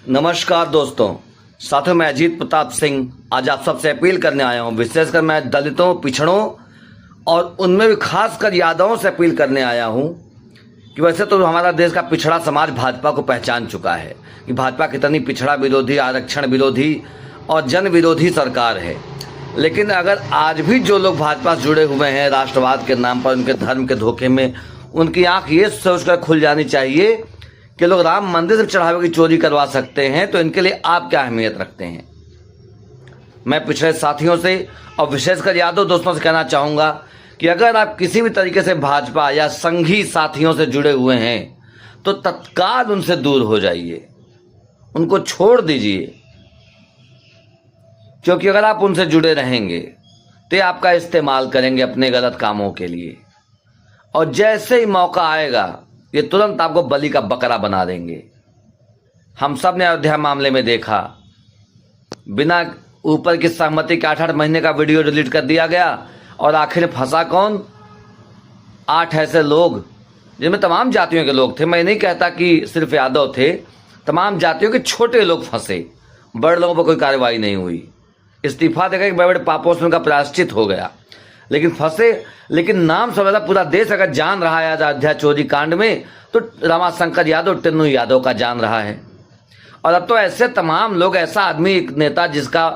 नमस्कार दोस्तों, साथियों मैं अजीत प्रताप सिंह आज आप सबसे अपील करने आया हूं। विशेषकर मैं दलितों, पिछड़ों और उनमें भी खासकर यादवों से अपील करने आया हूं कि वैसे तो हमारा देश का पिछड़ा समाज भाजपा को पहचान चुका है कि भाजपा कितनी पिछड़ा विरोधी, आरक्षण विरोधी और जन विरोधी सरकार है। लेकिन अगर आज भी जो लोग भाजपा से जुड़े हुए हैं राष्ट्रवाद के नाम पर, उनके धर्म के धोखे में, उनकी आंख ये सोचकर खुल जानी चाहिए कि लोग राम मंदिर से चढ़ावे की चोरी करवा सकते हैं, तो इनके लिए आप क्या अहमियत रखते हैं। मैं पिछड़े साथियों से और विशेषकर यादव दोस्तों से कहना चाहूँगा कि अगर आप किसी भी तरीके से भाजपा या संघी साथियों से जुड़े हुए हैं तो तत्काल उनसे दूर हो जाइए, उनको छोड़ दीजिए, क्योंकि अगर आप उनसे जुड़े रहेंगे तो आपका इस्तेमाल करेंगे अपने गलत कामों के लिए, और जैसे ही मौका आएगा ये तुरंत आपको बलि का बकरा बना देंगे। हम सब ने अयोध्या मामले में देखा, बिना ऊपर की सहमति के 8-8 महीने का वीडियो डिलीट कर दिया गया, और आखिर फंसा कौन? 8 ऐसे लोग जिनमें तमाम जातियों के लोग थे। मैं नहीं कहता कि सिर्फ यादव थे, तमाम जातियों के छोटे लोग फंसे, बड़े लोगों पर कोई कार्रवाई नहीं हुई। इस्तीफा देकर बड़े बड़े पापों से उनका प्रायश्चित हो गया, लेकिन फंसे। लेकिन नाम समझा पूरा देश अगर जान रहा है अयोध्या चोरी कांड में, तो रमाशंकर यादव, टिन्नू यादव का जान रहा है। और अब तो ऐसे तमाम लोग, ऐसा आदमी, एक नेता जिसका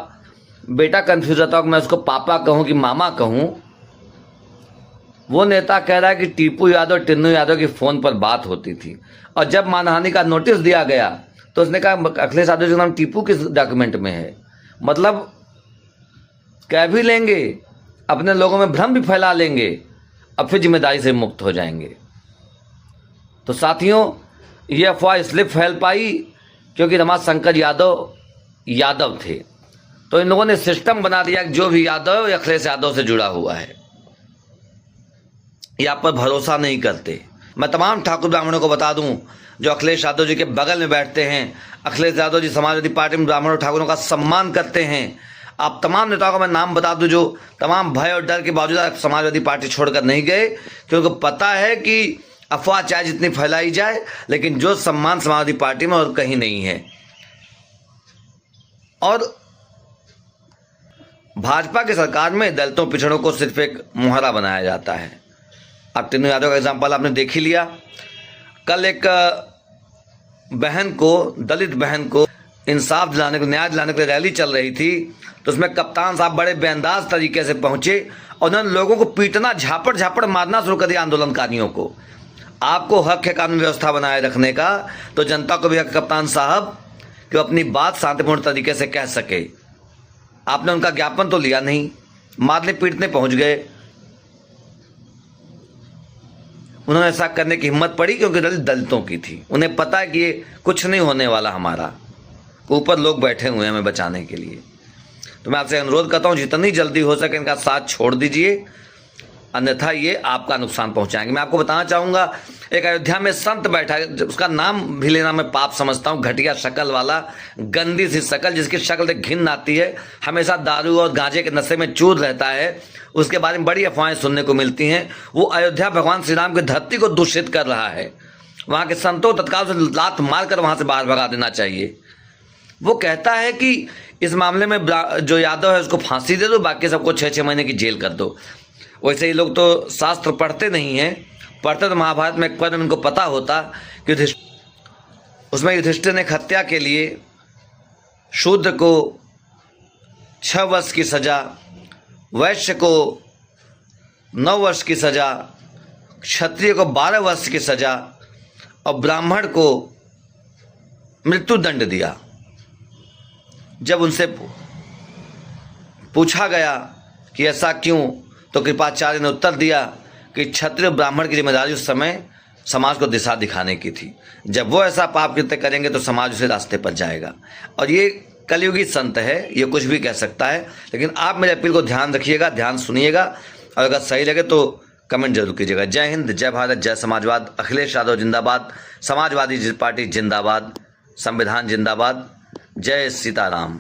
बेटा कंफ्यूज रहता हो कि मैं उसको पापा कहूं कि मामा कहूं, वो नेता कह रहा है कि टीपू यादव, टिन्नू यादव की फोन पर बात होती थी, और जब मानहानि का नोटिस दिया गया तो उसने कहा अखिलेश यादव जी का नाम टीपू किस डॉक्यूमेंट में है। मतलब कह भी लेंगे, अपने लोगों में भ्रम भी फैला लेंगे, अब फिर जिम्मेदारी से मुक्त हो जाएंगे। तो साथियों, ये अफवाह इसलिए फैल पाई क्योंकि रमाशंकर यादव यादव थे, तो इन लोगों ने सिस्टम बना दिया कि जो भी यादव या अखिलेश यादव से जुड़ा हुआ है, ये आप पर भरोसा नहीं करते। मैं तमाम ठाकुर ब्राह्मणों को बता दूं जो अखिलेश यादव जी के बगल में बैठते हैं, अखिलेश यादव जी समाजवादी पार्टी में ब्राह्मणों ठाकुरों का सम्मान करते हैं। आप तमाम नेताओं का मैं नाम बता दूं जो तमाम भय और डर के बावजूद समाजवादी पार्टी छोड़कर नहीं गए, क्योंकि पता है कि अफवाह चाहे जितनी फैलाई जाए, लेकिन जो सम्मान समाजवादी पार्टी में और कहीं नहीं है। और भाजपा की सरकार में दलितों, पिछड़ों को सिर्फ एक मुहरा बनाया जाता है। अब टिन्नू यादव का एग्जाम्पल आपने देख ही लिया। कल एक बहन को, दलित बहन को इंसाफ दिलाने को, न्याय दिलाने के लिए रैली चल रही थी, तो उसमें कप्तान साहब बड़े बेअंदाज तरीके से पहुंचे और उन्होंने लोगों को पीटना, झापड़ झापड़ मारना शुरू कर दिया आंदोलनकारियों को। आपको हक है कानून व्यवस्था बनाए रखने का, तो जनता को भी हक, कप्तान साहब, कि वो अपनी बात शांतिपूर्ण तरीके से कह सके। आपने उनका ज्ञापन तो लिया नहीं, मारने पीटने पहुंच गए। उन्होंने ऐसा करने की हिम्मत पड़ी क्योंकि दलितों की थी। उन्हें पता है कि ये कुछ नहीं होने वाला, हमारा ऊपर लोग बैठे हुए हैं हमें बचाने के लिए। तो मैं आपसे अनुरोध करता हूं जितनी जल्दी हो सके इनका साथ छोड़ दीजिए, अन्यथा ये आपका नुकसान पहुंचाएंगे। मैं आपको बताना चाहूंगा, एक अयोध्या में संत बैठा है, उसका नाम भी लेना मैं पाप समझता हूं, घटिया शक्ल वाला, गंदी सी शक्ल, जिसकी शक्ल देख घिन आती है, हमेशा दारू और गांजे के नशे में चूर रहता है, उसके बारे में बड़ी अफवाहें सुनने को मिलती हैं। वो अयोध्या भगवान श्री राम की धरती को दूषित कर रहा है। वहां के संतों तत्काल से लात मारकर वहां से बाहर भगा देना चाहिए। वो कहता है कि इस मामले में जो यादव है उसको फांसी दे दो, बाकी सबको 6-6 महीने की जेल कर दो। वैसे ही लोग तो शास्त्र पढ़ते नहीं हैं, पढ़ते तो महाभारत में एक पद में उनको पता होता कि उसमें युधिष्ठिर ने हत्या के लिए शूद्र को 6 वर्ष की सजा, वैश्य को 9 वर्ष की सजा, क्षत्रिय को 12 वर्ष की सजा और ब्राह्मण को मृत्युदंड दिया। जब उनसे पूछा गया कि ऐसा क्यों, तो कृपाचार्य ने उत्तर दिया कि क्षत्रिय ब्राह्मण की जिम्मेदारी उस समय समाज को दिशा दिखाने की थी। जब वो ऐसा पाप कृत्य करेंगे तो समाज उसे रास्ते पर जाएगा। और ये कलयुगी संत है, ये कुछ भी कह सकता है। लेकिन आप मेरे अपील को ध्यान रखिएगा, ध्यान सुनिएगा, और अगर सही लगे तो कमेंट जरूर कीजिएगा। जय हिंद, जय भारत, जय समाजवाद। अखिलेश यादव जिंदाबाद, समाजवादी पार्टी जिंदाबाद, संविधान जिंदाबाद। जय सीताराम।